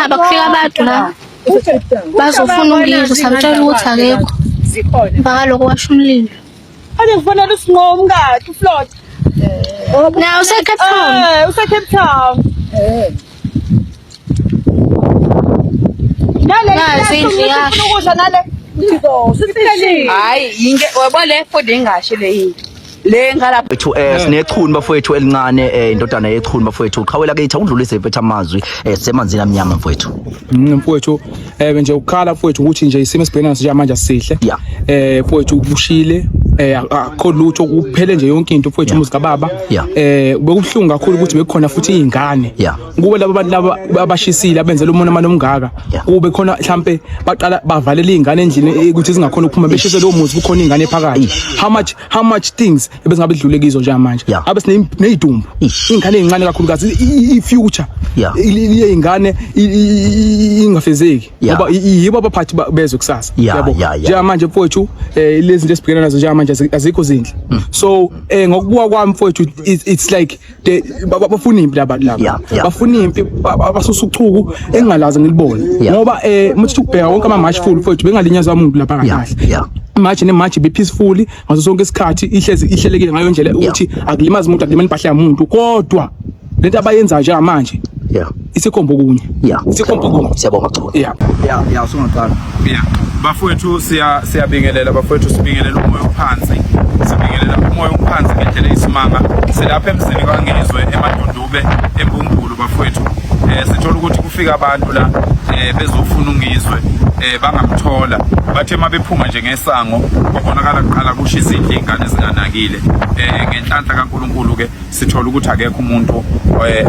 Bakufika abantu la bazofuna ungizwa samtshela ukuthi akekho mpaka lokho washo umlilo. Ade kufanele usinqomo ngathi uFloyd. Na useCape Town. UseCape Town. Ukudla nale. Hayi yinke wabona le food engasho le yini. Le ngalapha ethu sinechuni bafowethu elincane indodana yechuni bafowethu uqhawela ke udlulise iphethe amazwi semanzini amnyama mfowethu. Mfowethu nje ukukhala mfowethu ukuthi nje isimo esibhekana naso manje asihle. Mfowethu ubushile akho lutho kuphele nje yonke into mfowethu umuzika baba. Bekubhlungu kakhulu ukuthi bekhona futhi izingane. Kube laba abantu laba abashisile abenzela umuntu amane omngaka. Kube khona mhlambe baqala bavalele izingane endlini ukuthi zingakhona ukuphuma beshise lo muzi kukhona izingane ephakathi. How much things ebezingabe idlule kizo nje manje abe sineyidumbu ingane ezincane kakhulukazi ifuture iyengane ingafezeki ngoba yibo abaphathi bezwe kusasa yabo nje manje mfowethu lezi zinto esibhekana nazo nje manje azikho zinhle so ngokubuka kwami mfowethu it's like bafuna impi laba bafuna impi abasusa uchuku engalaza ngilibone ngoba muthi ukubheka wonke ama march full mfowethu bengalinyazwa umuntu lapha kahle imagine be peacefully ngaso sonke isikhathi ihlelekile ngayo ndlela ukuthi akulimazi umuntu akulimani impahla yamuntu kodwa lento abayenza nje manje isikhombo kunye isikhombo kunye siyabonga cha sungaqala bafowethu siyabingelela bafowethu sibingelela umoya ophansi sibingelela umoya ophansi ngendlela isimanga silapha emzini kwangizwe emadundube embungulu bafowethu sithola ukuthi kufika abantu la bezofuna ungizwe bangamthola bathe mabephuma nje ngesango babonakala kuqala kushisa izingane ezinganakile ngenhlanhla kaNkuluNkulu ke sithola ukuthi akekho umuntu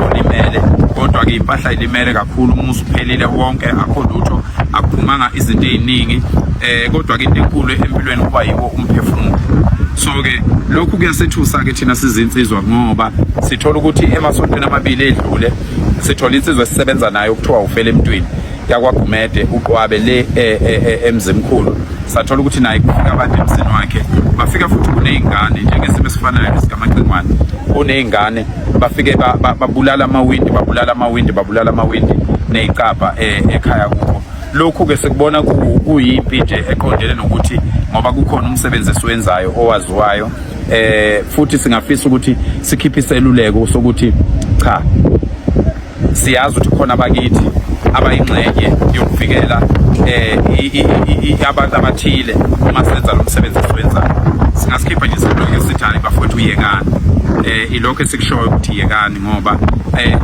olimele kodwa ke impahla ilimele kakhulu umuzi uphelile wonke akho lutho akuphumanga izinto eziningi kodwa ke into enkulu empilweni kuba yiwo umphefumulo so ke lokhu kuyasethusa ke thina sizinsizwa ngoba sithola ukuthi emasontweni amabili edlule sithola insizwa esisebenza nayo ukuthiwa ufele emntwini yakwagumede uqwabe le emzimkhulu sathola ukuthi naye kufika abantu emsini wakhe bafika futhi kunezingane njengesimo esifanayo esikamaqingwane kunezingane bafike babulala amawindi nezicapha ekhaya kubo lokhu ke sikubona kuyimpi nje eqondene nokuthi ngoba kukhona umsebenzi esiwenzayo owaziwayo futhi singafisa ukuthi sikhiphe iseluleko sokuthi cha siyazi ukuthi khona abakithi abayingxenye yokuvikela abantu abathile uma senza lo msebenzi esiwenzayo singasikhipha nje iseluleko esithani bafowethu uyekani ilokho esikushoyo ukuthi yekani ngoba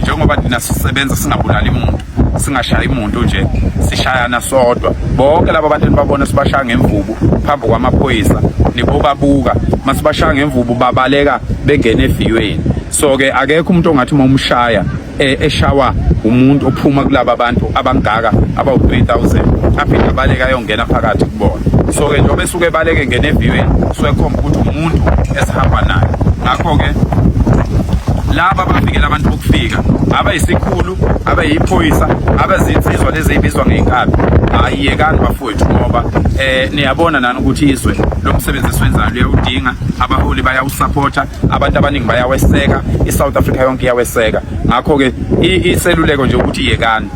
njengoba thina sisebenza singabulali umuntu singashayi umuntu nje sishayana sodwa bonke laba bantu nibabona sibashaya ngemvubu phambi kwamaphoyisa nibobabuka masibashaya ngemvubu babaleka bengene eviyweni so ke akekho umuntu ongathi umshaya eshawa umuntu ophuma kulaba abantu abangaka abawu 3000 aphinda baleka ayongena phakathi kubona so ke njobe suke baleke ngene eviyweni suke khomba ukuthi umuntu esihamba naye ngakho ke laba bavikela abantu bokufika abayisikhulu abayiphoyisa abazinsizwa lezi ezibizwa ngeenkabi ayiyekani bafowethu ngoba niyabona nani ukuthi izwe lo msebenzi esiwenzayo liyawudinga abaholi bayawusupporta abantu abaningi bayaweseka iSouth Africa yonke iyaweseka ngakho ke iseluleko nje ukuthi yekani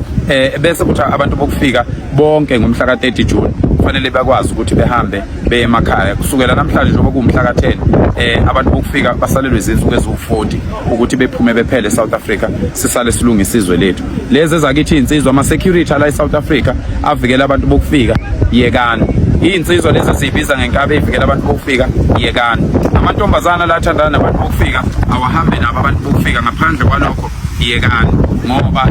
bese kuthi abantu bokufika bonke ngomhla ka30 June kufanele bakwazi ukuthi behambe beye emakhaya kusukela namhlanje njengoba kumhla ka10 abantu bokufika basalelwe izinsuku eziwu40 ukuthi bephume bephele eSouth Africa sisale silungisa izwe lethu lezi ezakithi insizwa ama security la eSouth Africa avikela abantu bokufika yekani insizwa lezi zibiza ngenkabe evikela abantu bokufika yekani amantombazana la athandana nabantu bokufika awahambe nabo abantu bokufika ngaphandle kwalokho yekani ngoba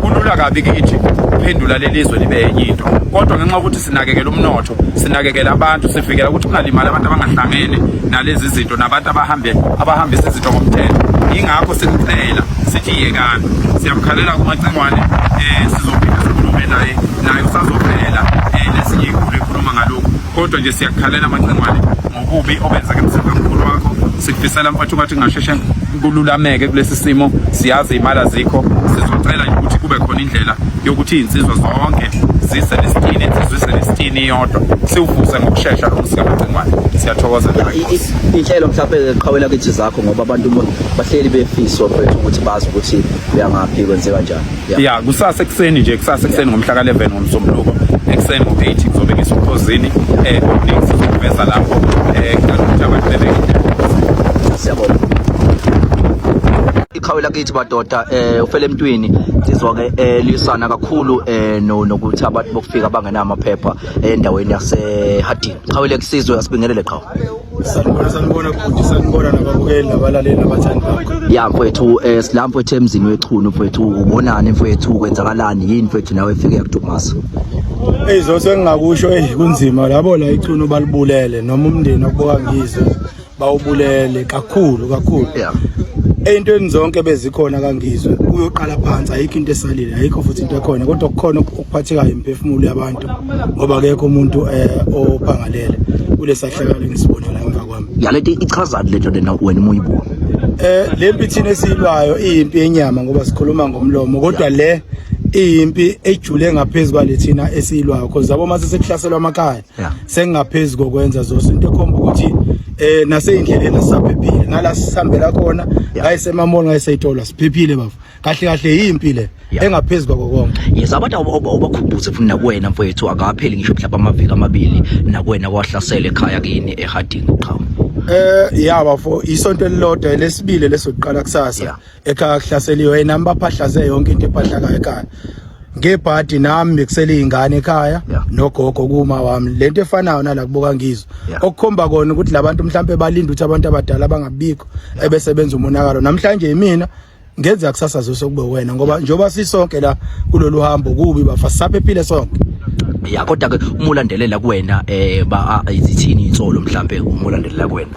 kulula kabi kithi uphendula lelizwe libe enye into kodwa ngenxa ukuthi sinakekela umnotho sinakekela abantu sifikela ukuthi kungalimala abantu abangahlangene nalezi zinto nabantu abahambisa izinto ngomthetho ingakho sikuphela sithi yekani siyamkhalela kumacengwane sizophinda sikhulume naye usazophela lesinye ikhulu ekhuluma ngalokho kodwa nje siyakhalela amacengwane ngokubi obenza emsebenzini kakhulu wakho sikufisela mfowethu ukuthi ngasheshe kululameke kulesi simo siyazi imali azikho sizocela ukuthi kube khona indlela yokuthi insizwa zonke sisebenzise lesitini sisizwe lesitini yodwa siwuvuse ngokusheshsha lo musikabacingwane siyathokozela inhlelo mhlawumbe qhawela kithi zakho ngoba abantu bahleli befiswa mfethu ukuthi bazi ukuthi uyangaphi kwenzeka kanjani ya kusasa ekseni nje kusasa ekseni ngomhla ka11 ngomsombuluko ekseni ngo8 kuzobe ngisuphozini okuningi sizokuveza lapho ukuthi abantu bebeke siyabona iqhawela kithi badoda ufele emntwini sizwa ke lisana kakhulu nokuthi abantu bokufika bangenamaphepha endaweni yaseHardini qhawela kusizwe asibingelele qhawe sanibona nababukeli nabalaleli nabathandi bakho ya mfethu silamfo ethemzini wechunu mfethu ubonani mfethu kwenzakalani yini mfethu nawe efike yakudumasa izose ngingakusho kunzima labo la ichunu balibulele noma umndeni okuboka ngizwe bawubulele kakhulu yeah eyintweni zonke bezikhona kangizwe uyoqala phansi ayikho into esalile ayikho futhi into ekhona kodwa kukhona ukuphathekayo imphefumulo yabantu ngoba akekho umuntu ophangalele kulesahlakalo ngisibonela emva kwami yalethi ichazani lento lena wena umuyibona lempi thina esilwayo impi yenyama ngoba sikhuluma ngomlomo kodwa le impi ejule ngaphezulu kwalethina esilwayo because yabo mase sekuhlaselwa amakhaya sengaphezulu kokwenza zonke into ekhomba ukuthi naseyindleleni sisaphephile nala sihambela khona ngayisemamoli ngayiseyithola siphephile bafu kahle impi le engaphezulu konke yes abantu obakhumbuze futhi nakuwena mfowethu akapheli ngisho mhlawumbe amaviki amabili nakuwena kwahlasela ekhaya kini eHardini qhawe ya bafo isonto elilodwa lesibili lesoqala kusasa ekhaya kuhlaseliwe yena mbaphahlaze yonke into ephahlaka ekhaya ngebhadi nami bekusele ingane ekhaya nogogo kuma wami lento efanayo nala kuboka ngizwe okukhomba kona ukuthi labantu mhlambe balinda ukuthi abantu abadala bangabikho ebesebenza umonakalo namhlanje yimina ngenza kusasa zosokube wena ngoba njoba sisonke la kulolu hambo kubi bafa saphephile sonke ya kodwa ke umulandelela kuwena izithini insolo mhlambe umulandelela kuwena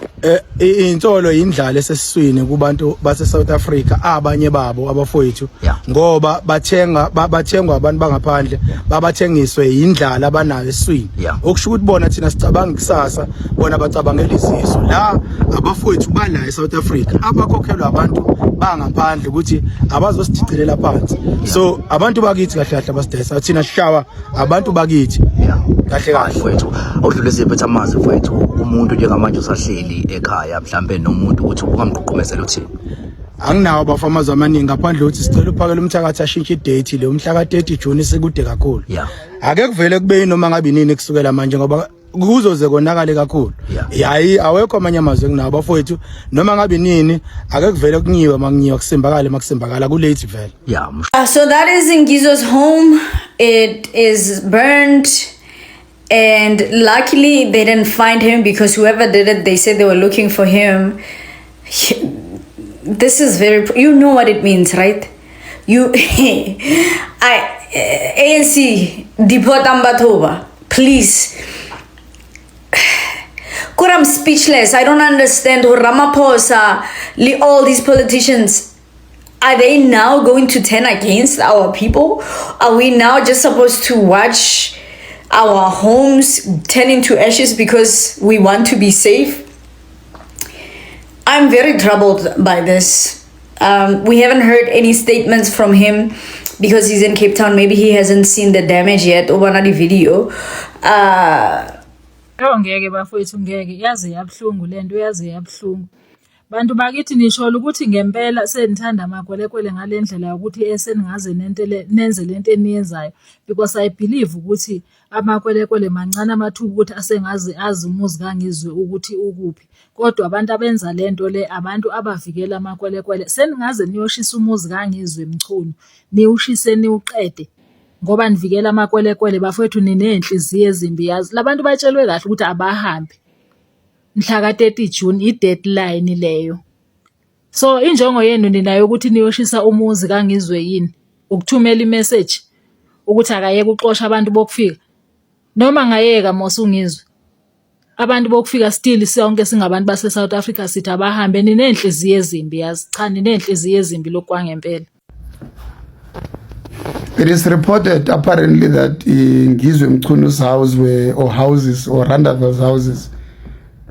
insolo indlala esesiswini kubantu base South Africa abanye babo abafowethu ngoba bathengwa abantu bangaphandle babathengiswe indlala abanayo esiswini okusho ukuthi bona thina sicabanga kusasa bona bacabangela isiso la abafowethu bala eSouth Africa abakhokhelwa abantu bangaphandle ukuthi abazosidicelela phansi so abantu bakithi kahle kahle abasidesa thina sishawa abantu bakithi kahle mfowethu awudlule siphethe amazi mfowethu umuntu njengamanje usahleli ekhaya mhlambe nomuntu ukuthi ungamqhuqumezela uthini anginawo bafamazi amaningi ngaphandle ukuthi sicela uphakele umthakathi ashintshe idate le umhla ka30 June sekude kakhulu ake kuvele kube noma ngabe nini kusukela manje ngoba kuzoze konakale kakhulu yayi awekho amanye amazwe kunawo bafowethu noma ngabe nini ake kuvele kunyiwa manginyiwa kusimbakala ku late vele so that is in Ngizwe's home. It is burned and luckily they didn't find him because whoever did it, they said they were looking for him. This is very, you know what it means, right? ANC deport Ambathoba, please. God, I'm speechless. I don't understand. Ramaphosa, all these politicians, are they now going to turn against our people? Are we now just supposed to watch our homes turn into ashes because we want to be safe? I'm very troubled by this. We haven't heard any statements from him because he's in Cape Town. Maybe he hasn't seen the damage yet. Ubana the video. Ngeke bafowethu ngeke yaze yabhlungu lento yaze yabhlungu. Bantu bakithi nisho ukuthi ngempela senithanda amakwelekwele ngalendlela ukuthi eseningaze nenze lento eniyenzayo because I believe ukuthi amakwelekwele mancane amathuba ukuthi asengaze azi umuzi kaNgizwe ukuthi ukuphi kodwa abantu abenza lento le abantu abavikela amakwelekwele seningaze niyoshisa umuzi kaNgizwe emchunu niushise niuqede ngoba nivikela amakwelekwele bafowethu ninenhliziyo ezimbi yazi labantu batshelwe kahle ukuthi abahambe mhla ka30 June i-deadline leyo. So injongo yenu ninayo ukuthi niyoshisa umuzi kaNgizwe yini? Ukuthumela i-message ukuthi akayeke uxoxa abantu bokufika. Noma ngayeka mosungizwe. Abantu bokufika still sonke singabantu base South Africa sithi abahambe ninenhliziyo ezimbi yazi. Cha ninenhliziyo ezimbi lokwangempela. It is reported apparently that in Ngizwe Mchunu's house or Randava's houses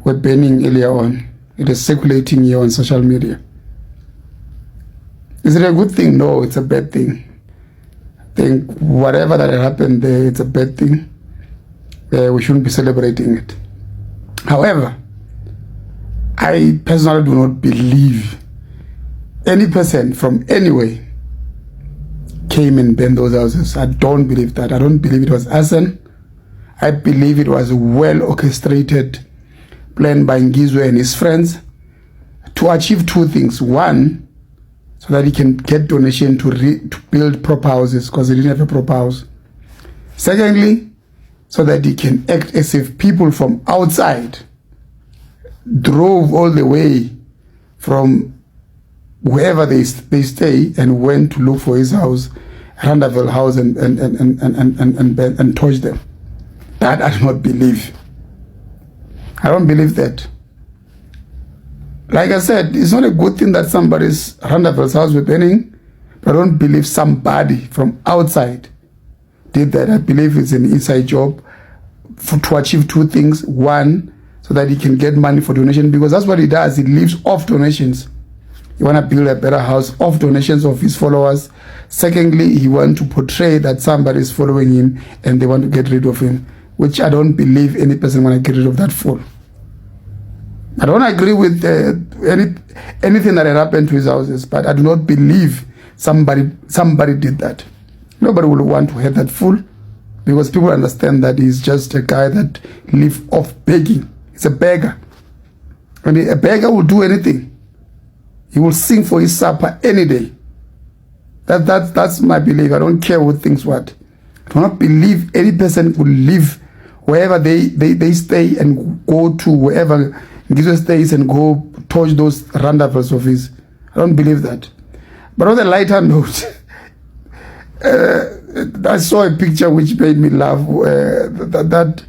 were burning earlier on. It is circulating here on social media. Is it a good thing? No, it's a bad thing. think whatever that happened there, it's a bad thing. We shouldn't be celebrating it. However, I personally do not believe any person from anywhere came and burned those houses. I don't believe that. I don't believe it was arson. I believe it was a well orchestrated plan by Ngizwe and his friends to achieve two things. One, so that he can get donation to build proper houses, because he didn't have a proper house. Secondly, so that he can act as if people from outside drove all the way from wherever they stay and went to look for his house, Randaville House, and torch them. That I do not believe. I don't believe that. Like I said, it's not a good thing that somebody's Randaville's house was burning, but I don't believe somebody from outside did that. I believe it's an inside job to achieve two things. One, so that he can get money for donation, because that's what he does. He lives off donations. He want to build a better house off donations of his followers. Secondly, he want to portray that somebody is following him and they want to get rid of him, which I don't believe any person want to get rid of that fool. I don't agree with anything that had happened to his houses, but I do not believe somebody did that. Nobody will want to have that fool, because people understand that he's just a guy that lives off begging. He's a beggar. And a beggar will do anything. He will sing for his supper any day. That's my belief. I don't care who thinks what. I do not believe any person will live wherever they stay and go to wherever Ngizwe stays and go torch those Randavilles of his. I don't believe that. But on the lighter note, I saw a picture which made me laugh that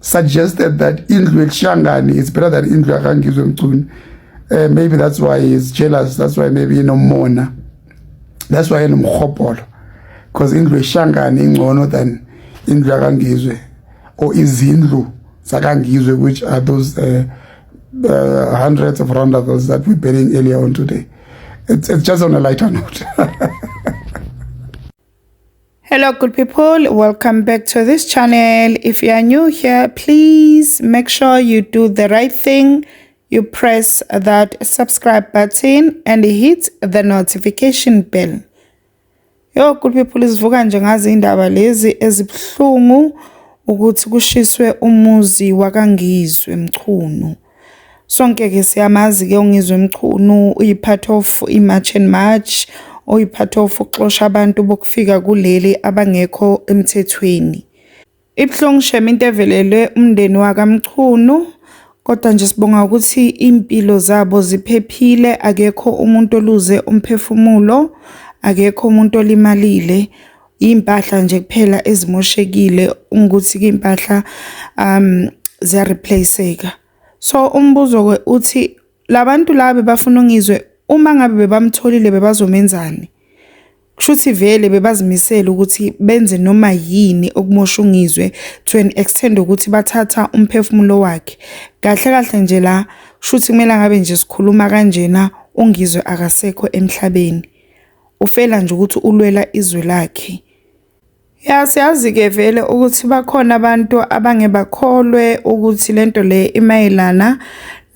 suggested that Indlu Shangani is better than Indlu Ngizwe Mchunu. Maybe that's why he's jealous. That's why maybe Mona. That's why Mkhopolo. Because Indlu Shangani ngcono than Indlu Ngizwe, or Izindlu Ngizwe, which are those hundreds of Randavilles that we're burying earlier on today. It's just on a lighter note. Hello good people, welcome back to this channel. If you are new here, please make sure you do the right thing. You press that subscribe button and hit the notification bell. Yo good people, isivuka nje ngazi indaba lezi ezibhlungu ukuthi kushiswe umuzi wakaNgizwe Mchunu. Sonke ke siyamazi ke uNgizwe Mchunu uyipart of iMarch and March, uyipart of ukuxosha abantu bokufika kuleli abangekho emthethweni. Ibhlungu shema into evelele umndeni wakaMchunu, kodwa nje sibonga ukuthi impilo zabo ziphephile, akekho umuntu oluze umphefumulo, akekho umuntu olimalile. Impahla nje kuphela ezimoshekile ukuthi ke impahla ziya replaceeka. So umbuzo ke uthi labantu laba bafuna uNgizwe uma ngabe bebamtholile bebazomenzani? Kushuthi vele bebazimisela ukuthi benze noma yini okumosha uNgizwe to an extent ukuthi bathatha umphefumulo wakhe. Kahle kahle nje la kushuthi kumele ngabe nje sikhuluma kanjena uNgizwe akasekho emhlabeni. Ufela nje ukuthi ulwela izwe lakhe. Ya siyazi ke vele ukuthi bakhona abantu abangebakholwe ukuthi lento le imayelana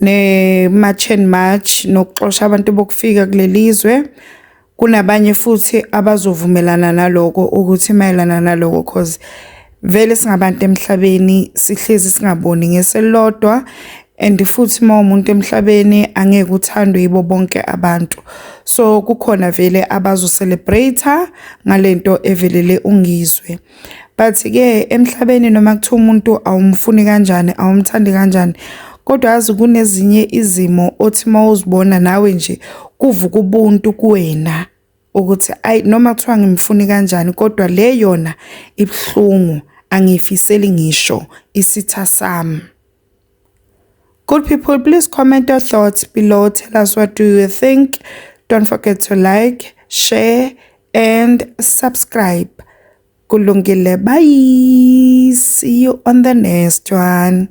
neMarch and March nokuxosha abantu bokufika kulelizwe. Kunabanye futhi abazovumelana naloko ukuthi imayelana naloko, cause vele singabantu emhlabeni sihlezi singaboni ngeselodwa, and futhi uma umuntu emhlabeni angeke uthandwe yibo bonke abantu. So kukhona vele abazo celebrate ngalento evelele uNgizwe. But ke emhlabeni noma kuthiwa umuntu awumfuni kanjani, awumthandi kanjani, kodwa yazi kunezinye izimo othi mawuzibona nawe nje kuvuka ubuntu kuwena ukuthi ay noma kuthiwa ngimfuni kanjani, kodwa le yona ibhlungu, angifiseli ngisho isitha sami. Good people, please comment your thoughts below. Tell us what do you think. Don't forget to like, share, and subscribe. Kulungile, bye. See you on the next one.